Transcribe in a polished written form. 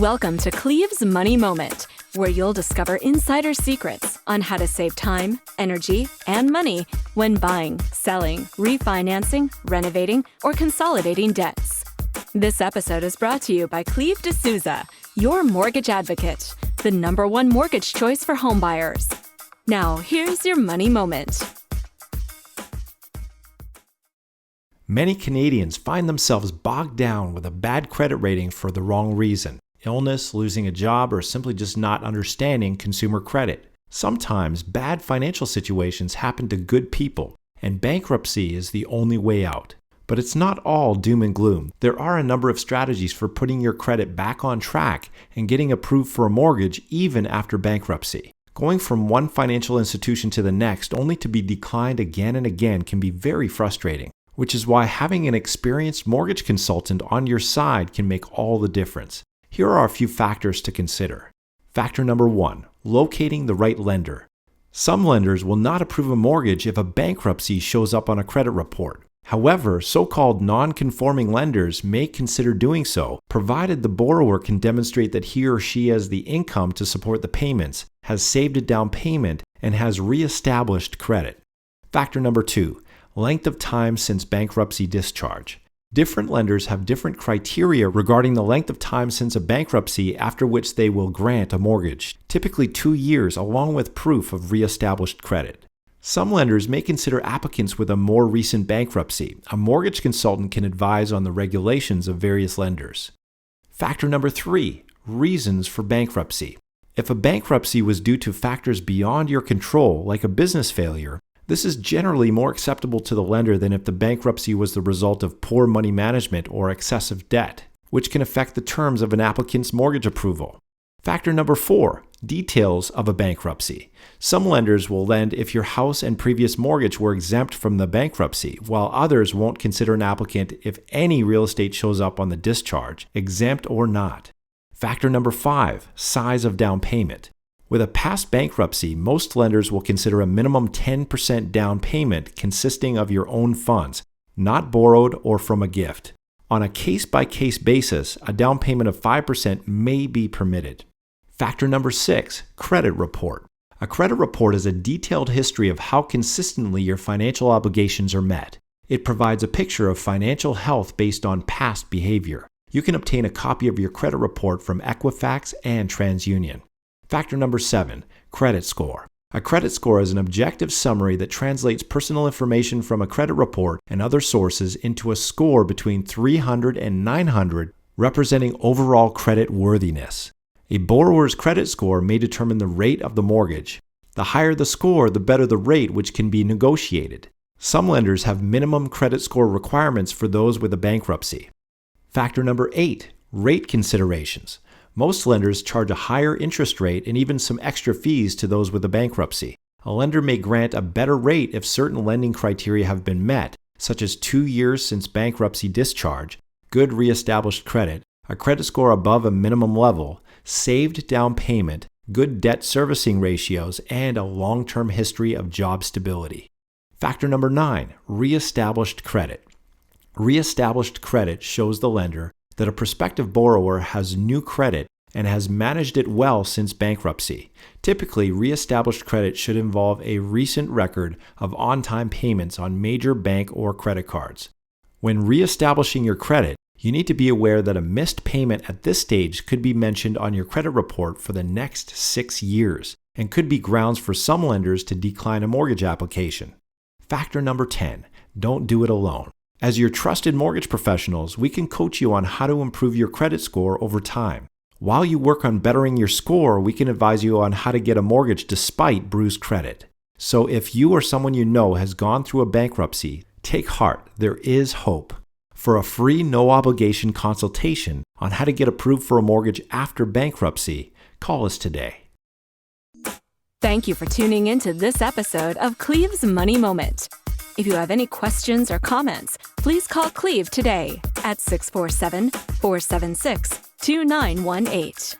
Welcome to Cleve's Money Moment, where you'll discover insider secrets on how to save time, energy, and money when buying, selling, refinancing, renovating, or consolidating debts. This episode is brought to you by Cleve DeSouza, your mortgage advocate, the #1 mortgage choice for homebuyers. Now, here's your money moment. Many Canadians find themselves bogged down with a bad credit rating for the wrong reason: illness, losing a job, or simply just not understanding consumer credit. Sometimes bad financial situations happen to good people, and bankruptcy is the only way out. But it's not all doom and gloom. There are a number of strategies for putting your credit back on track and getting approved for a mortgage even after bankruptcy. Going from one financial institution to the next only to be declined again and again can be very frustrating, which is why having an experienced mortgage consultant on your side can make all the difference. Here are a few factors to consider. Factor number 1, locating the right lender. Some lenders will not approve a mortgage if a bankruptcy shows up on a credit report. However, so-called non-conforming lenders may consider doing so, provided the borrower can demonstrate that he or she has the income to support the payments, has saved a down payment, and has re-established credit. Factor number 2, length of time since bankruptcy discharge. Different lenders have different criteria regarding the length of time since a bankruptcy after which they will grant a mortgage, typically 2 years along with proof of re-established credit. Some lenders may consider applicants with a more recent bankruptcy. A mortgage consultant can advise on the regulations of various lenders. Factor number 3, reasons for bankruptcy. If a bankruptcy was due to factors beyond your control, like a business failure, this is generally more acceptable to the lender than if the bankruptcy was the result of poor money management or excessive debt, which can affect the terms of an applicant's mortgage approval. Factor number 4, details of a bankruptcy. Some lenders will lend if your house and previous mortgage were exempt from the bankruptcy, while others won't consider an applicant if any real estate shows up on the discharge, exempt or not. Factor number 5, size of down payment. With a past bankruptcy, most lenders will consider a minimum 10% down payment consisting of your own funds, not borrowed or from a gift. On a case-by-case basis, a down payment of 5% may be permitted. Factor number 6, credit report. A credit report is a detailed history of how consistently your financial obligations are met. It provides a picture of financial health based on past behavior. You can obtain a copy of your credit report from Equifax and TransUnion. Factor number 7, credit score. A credit score is an objective summary that translates personal information from a credit report and other sources into a score between 300 and 900, representing overall credit worthiness. A borrower's credit score may determine the rate of the mortgage. The higher the score, the better the rate, which can be negotiated. Some lenders have minimum credit score requirements for those with a bankruptcy. Factor number 8, rate considerations. Most lenders charge a higher interest rate and even some extra fees to those with a bankruptcy. A lender may grant a better rate if certain lending criteria have been met, such as 2 years since bankruptcy discharge, good re-established credit, a credit score above a minimum level, saved down payment, good debt servicing ratios, and a long-term history of job stability. Factor number 9, re-established credit. Re-established credit shows the lender that a prospective borrower has new credit and has managed it well since bankruptcy. Typically, re-established credit should involve a recent record of on-time payments on major bank or credit cards. When re-establishing your credit, you need to be aware that a missed payment at this stage could be mentioned on your credit report for the next 6 years and could be grounds for some lenders to decline a mortgage application. Factor number 10, don't do it alone. As your trusted mortgage professionals, we can coach you on how to improve your credit score over time. While you work on bettering your score, we can advise you on how to get a mortgage despite bruised credit. So if you or someone you know has gone through a bankruptcy, take heart, there is hope. For a free, no-obligation consultation on how to get approved for a mortgage after bankruptcy, call us today. Thank you for tuning into this episode of Cleve's Money Moment. If you have any questions or comments, please call Cleve today at 647-476-2918.